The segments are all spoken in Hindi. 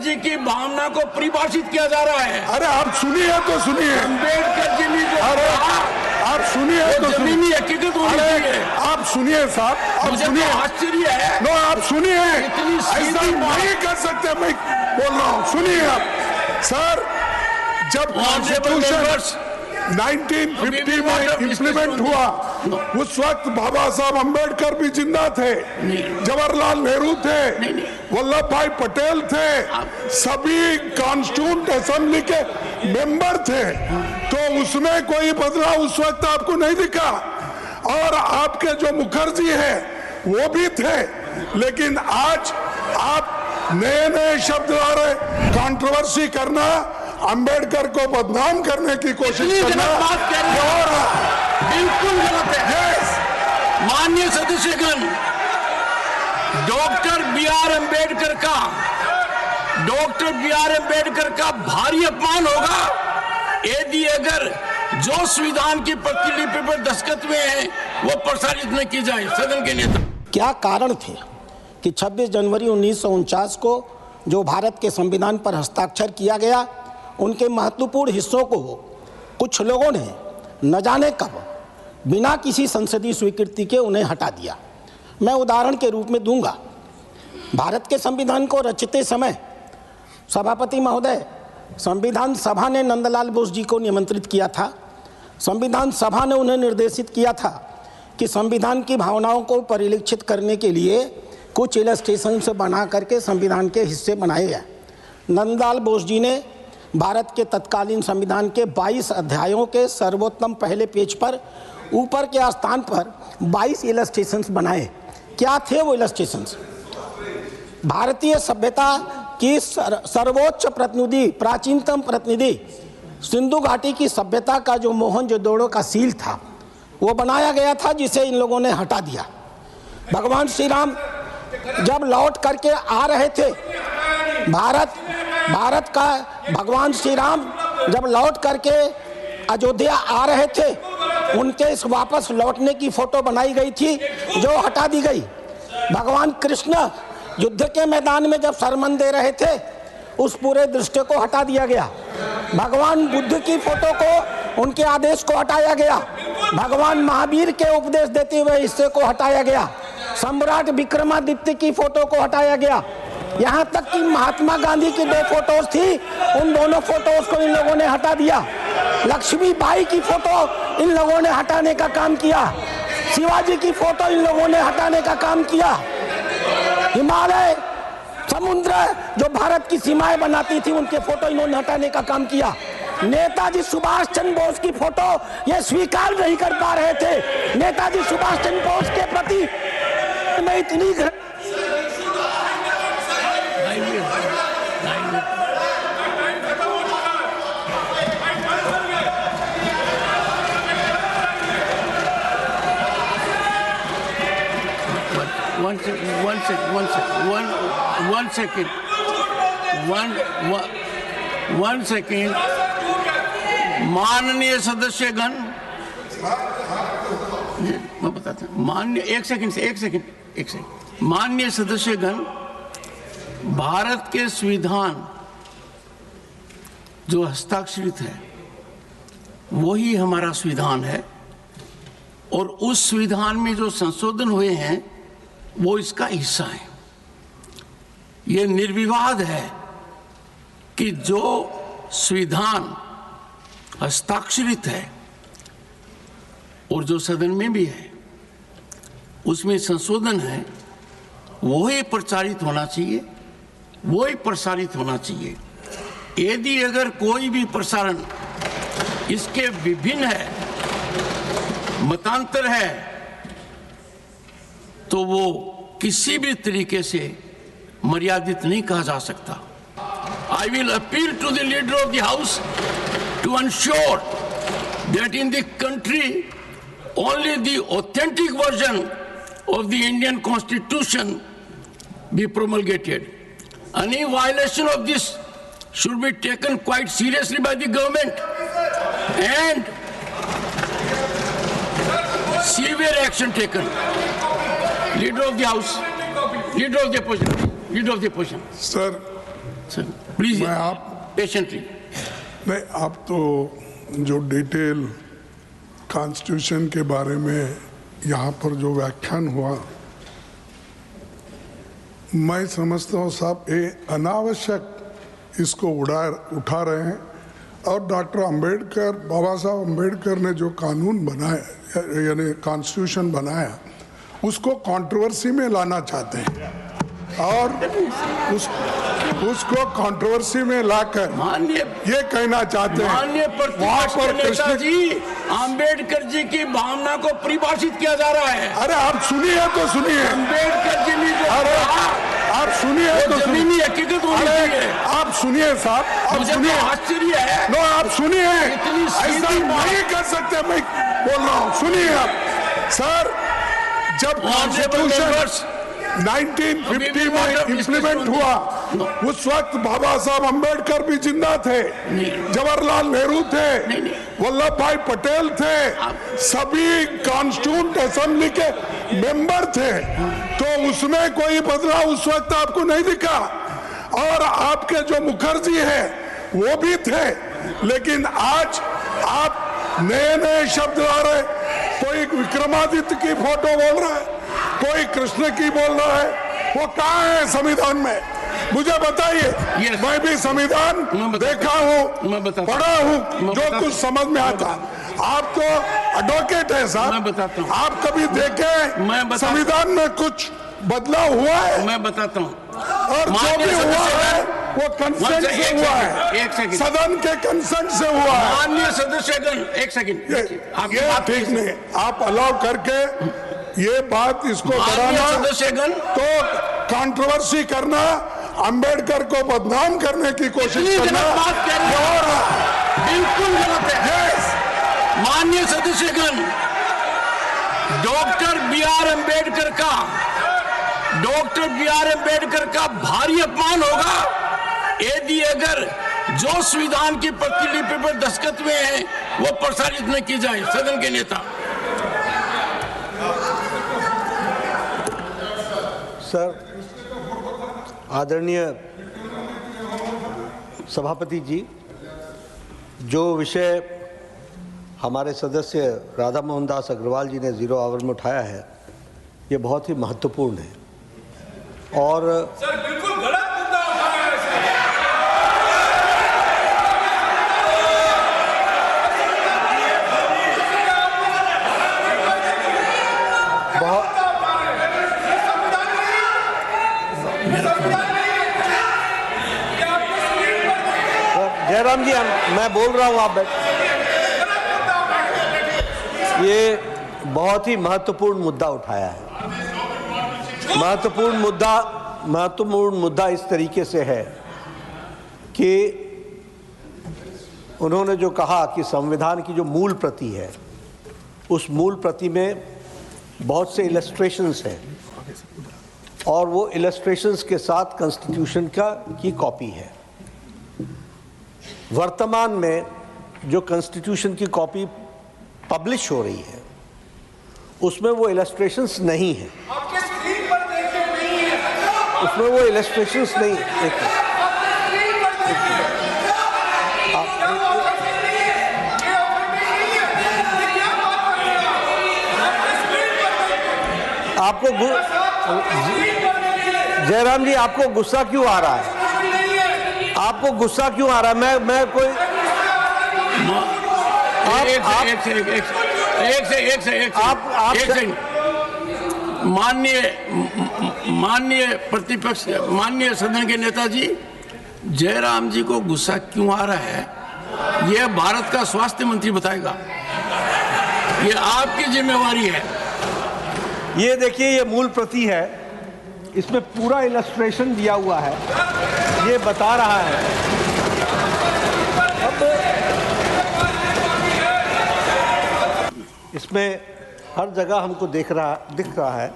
जी की भावना को परिभाषित किया जा रहा है। अरे आप सुनिए तो सुनिए, अम्बेडकर जी ने जो अरे आप सुनिए तो जमीनी हकीकत होनी चाहिए। आप सुनिए साहब, आप सुनिए। आश्चर्य है। नो, आप सुनिए, इतनी ऐसा नहीं कर सकते। मैं बोल रहा हूँ, सुनिए आप। सर, जब कॉन्स्टिट्यूशन 1950 में इम्प्लीमेंट हुआ, उस वक्त बाबा साहब अम्बेडकर भी जिंदा थे, जवाहरलाल नेहरू थे, वल्लभ भाई पटेल थे, सभी कॉन्स्टिट्यूंट असेंबली के मेंबर थे। तो उसमें कोई बदलाव उस वक्त आपको नहीं दिखा। और आपके जो मुखर्जी है वो भी थे, लेकिन आज आप नए नए शब्द ला रहे, कंट्रोवर्सी करना, अंबेडकर को बदनाम करने की कोशिश करना और बिल्कुल गलत है। माननीय सदस्यगण, डॉक्टर बी आर अम्बेडकर का भारी अपमान होगा यदि अगर जो संविधान की प्रतिलिपि पर दस्तखत हुए हैं वो प्रसारित न की जाए। सदन के नेता, क्या कारण थे कि 26 जनवरी 1949 को जो भारत के संविधान पर हस्ताक्षर किया गया, उनके महत्वपूर्ण हिस्सों को कुछ लोगों ने न जाने कब बिना किसी संसदीय स्वीकृति के उन्हें हटा दिया। मैं उदाहरण के रूप में दूंगा। भारत के संविधान को रचते समय सभापति महोदय, संविधान सभा ने नंदलाल बोस जी को निमंत्रित किया था। संविधान सभा ने उन्हें निर्देशित किया था कि संविधान की भावनाओं को परिलक्षित करने के लिए कुछ इलस्ट्रेशन से बना करके संविधान के हिस्से बनाए गए। नंदलाल बोस जी ने भारत के तत्कालीन संविधान के 22 अध्यायों के सर्वोत्तम पहले पेज पर ऊपर के स्थान पर 22 इलस्ट्रेशंस बनाए। क्या थे वो इलस्ट्रेशंस? भारतीय सभ्यता की सर्वोच्च प्रतिनिधि, प्राचीनतम प्रतिनिधि सिंधु घाटी की सभ्यता का जो मोहनजोदड़ो का सील था वो बनाया गया था, जिसे इन लोगों ने हटा दिया। भगवान श्री राम जब लौट करके आ रहे थे, भारत का भगवान श्री राम जब लौट करके अयोध्या आ रहे थे, उनके इस वापस लौटने की फोटो बनाई गई थी जो हटा दी गई। भगवान कृष्ण युद्ध के मैदान में जब सरमन दे रहे थे, उस पूरे दृश्य को हटा दिया गया। भगवान बुद्ध की फोटो को, उनके आदेश को हटाया गया। भगवान महावीर के उपदेश देते हुए हिस्से को हटाया गया। सम्राट विक्रमादित्य की फोटो को हटाया गया। यहाँ तक कि महात्मा गांधी की 2 फोटोज थी, उन दोनों फोटोज को इन लोगों ने हटा दिया। लक्ष्मीबाई की फोटो इन लोगों ने हटाने का काम किया। शिवाजी की फोटो इन लोगों ने हटाने का काम किया। हिमालय, समुद्र जो भारत की सीमाएं बनाती थी, उनके फोटो इन्होंने हटाने का काम किया। नेताजी सुभाष चंद्र बोस की फोटो ये स्वीकार नहीं कर पा रहे थे। नेताजी सुभाष चंद्र बोस के प्रति मैं इतनी one second. माननीय सदस्यगण, मैं बताता हूँ। माननीय एक सेकंड। माननीय सदस्यगण, भारत के संविधान जो हस्ताक्षरित है वही हमारा संविधान है, और उस संविधान में जो संशोधन हुए हैं वो इसका हिस्सा है। ये निर्विवाद है कि जो संविधान हस्ताक्षरित है और जो सदन में भी है उसमें संशोधन है, वही प्रचारित होना चाहिए, वही प्रसारित होना चाहिए। यदि अगर कोई भी प्रसारण इसके विभिन्न है, मतांतर है, तो वो किसी भी तरीके से मर्यादित नहीं कहा जा सकता। I will appeal to the leader of the house to ensure that in the country only the authentic version of the Indian Constitution be promulgated. Any violation of this should be taken quite seriously by the government and severe action taken. Leader of the house, leader of the opposition, leader of the opposition. Sir, please मैं आप पेशेंटली। नहीं, आप तो जो डिटेल कॉन्स्टिट्यूशन के बारे में यहाँ पर जो व्याख्यान हुआ, मैं समझता हूँ साहब ये अनावश्यक इसको उठा रहे हैं। और डॉक्टर अंबेडकर, बाबा साहब अंबेडकर ने जो कानून बनाया यानी कॉन्स्टिट्यूशन बनाया, उसको कंट्रोवर्सी में लाना चाहते हैं और उसको कंट्रोवर्सी में लाकर ये कहना चाहते हैं माननीय प्रतिपक्ष के नेता जी, अंबेडकर जी की भावना को परिभाषित किया जा रहा है। अरे आप सुनिए तो सुनिए, अंबेडकर जी ने जो अरे आप सुनिए तो सुनिए, जमीनी हकीकत होनी चाहिए। आप सुनिए साहब, आप मुझे सुनिए, तो आश्चर्य है। नो आप सुनिए, इतनी ऐसा सीधी बात। नहीं कर सकते। मैं बोल रहा हूँ, सुनिए आप सर। जब कॉन्स्टिट्यूशन 1950 में इम्प्लीमेंट हुआ, उस वक्त बाबा साहब अंबेडकर भी जिंदा थे, जवाहरलाल नेहरू थे, वल्लभ भाई पटेल थे, सभी कॉन्स्टिट्यूंट असेंबली के मेंबर थे। तो उसमें कोई बदलाव उस वक्त आपको नहीं दिखा। और आपके जो मुखर्जी हैं वो भी थे, लेकिन आज आप नए नए शब्द ला रहे। कोई विक्रमादित्य की फोटो बोल रहा है, कोई कृष्ण की बोल रहा है। वो कहाँ है संविधान में? मुझे बताइए। मैं भी संविधान देखा हूँ, पढ़ा हूँ, जो कुछ समझ में आता। आप तो एडवोकेट है साहब, आप कभी देखे संविधान में कुछ बदलाव हुआ है? मैं बताता हूँ। और जो भी हुआ है वो कंसेंट से हुआ है, एक सेकंड, सदन के कंसेंट से हुआ है। माननीय सदस्यगण, एक सेकंड, ये ठीक नहीं। आप अलाउ करके ये बात इसको बढ़ाना, सदस्यगण तो कंट्रोवर्सी करना, अंबेडकर को बदनाम करने की कोशिश करना बात कर रहे हैं, बिल्कुल गलत है। माननीय सदस्यगण, डॉक्टर बी आर अम्बेडकर का भारी अपमान होगा यदि अगर जो संविधान की प्रतिलिपि पर दस्तखत हुए हैं वो प्रसारित न की जाए। सदन के नेता। सर, आदरणीय सभापति जी, जो विषय हमारे सदस्य राधा मोहन दास अग्रवाल जी ने 0 आवर में उठाया है, ये बहुत ही महत्वपूर्ण है। और सर बिल्कुल गलत मुद्दा उठाया है सर। जयराम जी, मैं बोल रहा हूँ, आप बैठ। ये बहुत ही महत्वपूर्ण मुद्दा उठाया है। महत्वपूर्ण मुद्दा इस तरीके से है कि उन्होंने जो कहा कि संविधान की जो मूल प्रति है, उस मूल प्रति में बहुत से इलस्ट्रेशंस हैं और वो इलस्ट्रेशंस के साथ कॉन्स्टिट्यूशन की कॉपी है। वर्तमान में जो कॉन्स्टिट्यूशन की कॉपी पब्लिश हो रही है उसमें वो इलस्ट्रेशंस नहीं है। आपके स्क्रीन पर देखे नहीं है, उसमें वो इलस्ट्रेशंस नहीं। आपको जयराम जी, आपको गुस्सा क्यों आ रहा है? आपको गुस्सा क्यों आ रहा है? मैं कोई माननीय प्रतिपक्ष, माननीय सदन के नेताजी, जयराम जी को गुस्सा क्यों आ रहा है यह भारत का स्वास्थ्य मंत्री बताएगा। यह आपकी जिम्मेवारी है। ये देखिए, ये मूल प्रति है, इसमें पूरा इलस्ट्रेशन दिया हुआ है, ये बता रहा है। इसमें हर जगह हमको दिख रहा है।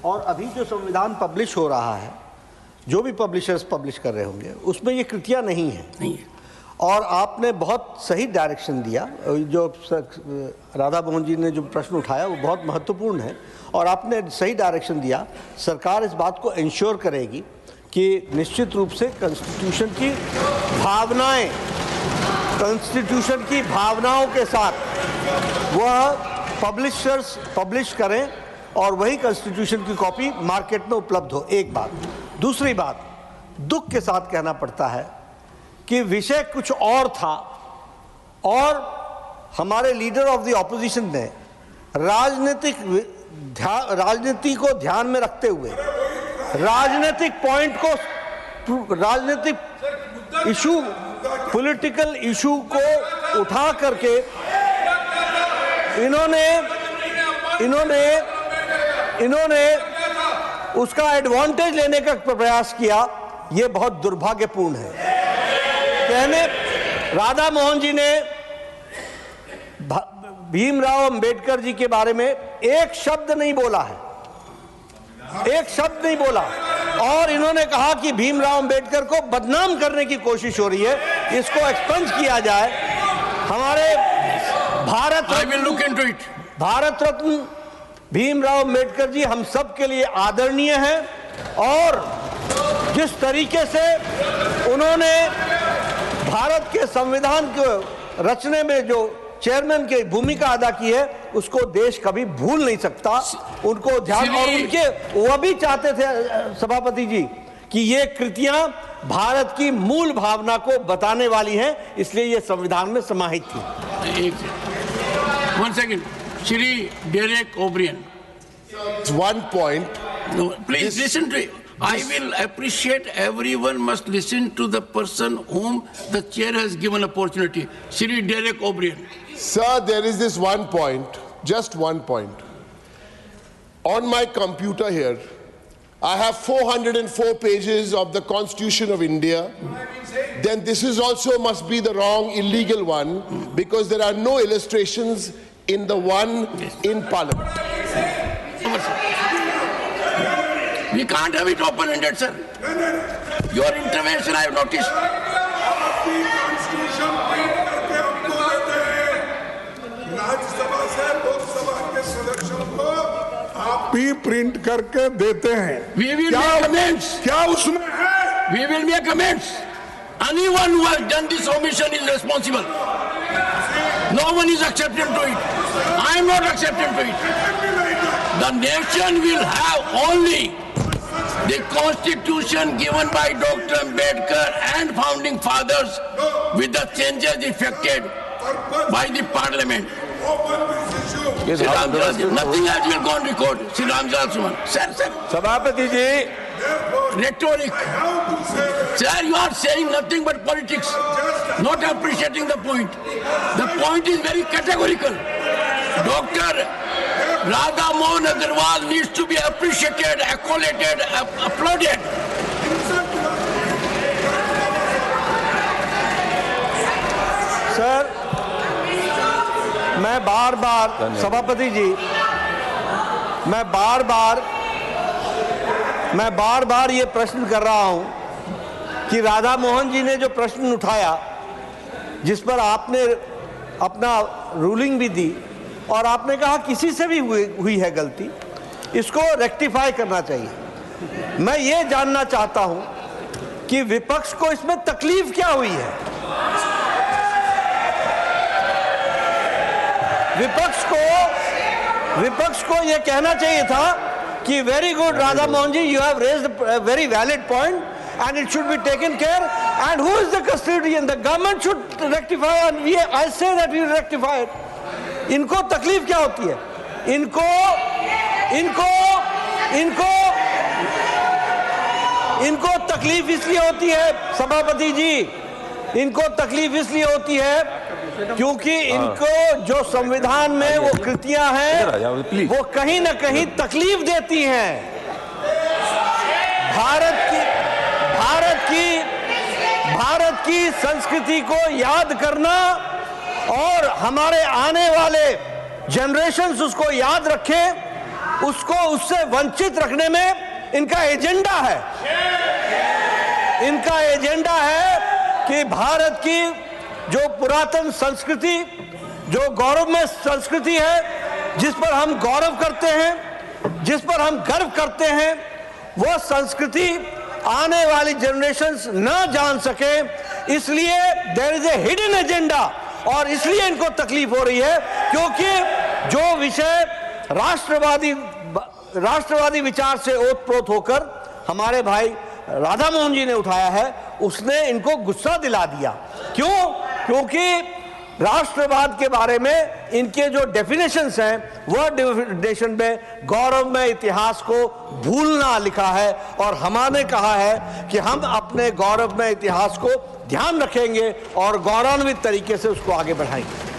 और अभी जो संविधान पब्लिश हो रहा है, जो भी पब्लिशर्स पब्लिश कर रहे होंगे, उसमें ये कृतियां नहीं है। और आपने बहुत सही डायरेक्शन दिया। जो राधा मोहन जी ने जो प्रश्न उठाया वो बहुत महत्वपूर्ण है और आपने सही डायरेक्शन दिया। सरकार इस बात को इंश्योर करेगी कि निश्चित रूप से कॉन्स्टिट्यूशन की भावनाओं के साथ वह पब्लिशर्स पब्लिश करें और वही कॉन्स्टिट्यूशन की कॉपी मार्केट में उपलब्ध हो। एक बात। दूसरी बात, दुख के साथ कहना पड़ता है कि विषय कुछ और था और हमारे लीडर ऑफ द ऑपोजिशन ने राजनीति को ध्यान में रखते हुए राजनीतिक इशू, पॉलिटिकल इशू को उठा करके इन्होंने उसका एडवांटेज लेने का प्रयास किया। यह बहुत दुर्भाग्यपूर्ण है। राधा मोहन जी ने भीमराव अंबेडकर जी के बारे में एक शब्द नहीं बोला है, एक शब्द नहीं बोला, और इन्होंने कहा कि भीमराव अंबेडकर को बदनाम करने की कोशिश हो रही है, इसको एक्सपंज किया जाए। हमारे भारत रत्न भीमराव अंबेडकर जी हम सब के लिए आदरणीय हैं और जिस तरीके से उन्होंने भारत के संविधान को रचने में जो चेयरमैन की भूमिका अदा की है उसको देश कभी भूल नहीं सकता। उनको ध्यान, और उनके वो भी चाहते थे सभापति जी कि ये कृतियां भारत की मूल भावना को बताने वाली हैं, इसलिए ये संविधान में समाहित थी। One second, Shri Derek O'Brien. One point. No, please listen to it. I will appreciate everyone must listen to the person whom the chair has given opportunity. Shri Derek O'Brien. Sir, there is this one point, just one point. On my computer here, I have 404 pages of the Constitution of India. Then this is also must be the wrong, illegal one because there are no illustrations in the one in Parliament. We can't have it open-ended, sir. Your intervention, I have noticed. Rajya Sabha से लोकसभा के सदस्यों को आप भी प्रिंट करके देते हैं। We will make amends. क्या उसमें है? We will make amends. Anyone who has done this omission is responsible. No one is accepted to it. I am not accepted to it. The nation will have only the constitution given by Dr. Ambedkar and founding fathers with the changes effected by the parliament. Nothing else will go on record. Sri Ramjal Suman. Sir. सभापति जी, Rhetoric. Sir, you are saying nothing but politics, not appreciating the point. The point is very categorical. Dr. Radha Mohan Agarwal needs to be appreciated, accoladed, applauded. Sir, मैं बार बार सभापति जी, मैं बार बार ये प्रश्न कर रहा हूं कि राधा मोहन जी ने जो प्रश्न उठाया जिस पर आपने अपना रूलिंग भी दी और आपने कहा किसी से भी हुई है गलती, इसको रेक्टिफाई करना चाहिए। मैं ये जानना चाहता हूं कि विपक्ष को इसमें तकलीफ क्या हुई है। विपक्ष को यह कहना चाहिए था कि very good Radha Mohan ji, you have raised a very valid point and it should be taken care, and who is the custodian? The government should rectify, and I say that we will rectify it. इनको तकलीफ क्या होती है? इनको तकलीफ इसलिए होती है सभापति जी, इनको तकलीफ इसलिए होती है क्योंकि इनको जो संविधान में वो कृतियां हैं वो कहीं ना कहीं तकलीफ देती हैं। भारत की संस्कृति को याद करना और हमारे आने वाले जनरेशन्स उसको याद रखें, उससे वंचित रखने में इनका एजेंडा है। इनका एजेंडा है कि भारत की जो पुरातन संस्कृति, जो गौरवमय संस्कृति है, जिस पर हम गौरव करते हैं, जिस पर हम गर्व करते हैं, वह संस्कृति आने वाली जनरेशंस न जान सके, इसलिए there is a hidden agenda और इसलिए इनको तकलीफ हो रही है, क्योंकि जो विषय राष्ट्रवादी विचार से ओतप्रोत होकर हमारे भाई राधा मोहन जी ने उठाया है, उसने इनको गुस्सा दिला दिया। क्यों? क्योंकि राष्ट्रवाद के बारे में इनके जो डेफिनेशंस हैं, वह डेफिनेशन में गौरवमय इतिहास को भूलना लिखा है, और हमारे कहा है कि हम अपने गौरवमय इतिहास को ध्यान रखेंगे और गौरवान्वित तरीके से उसको आगे बढ़ाएंगे।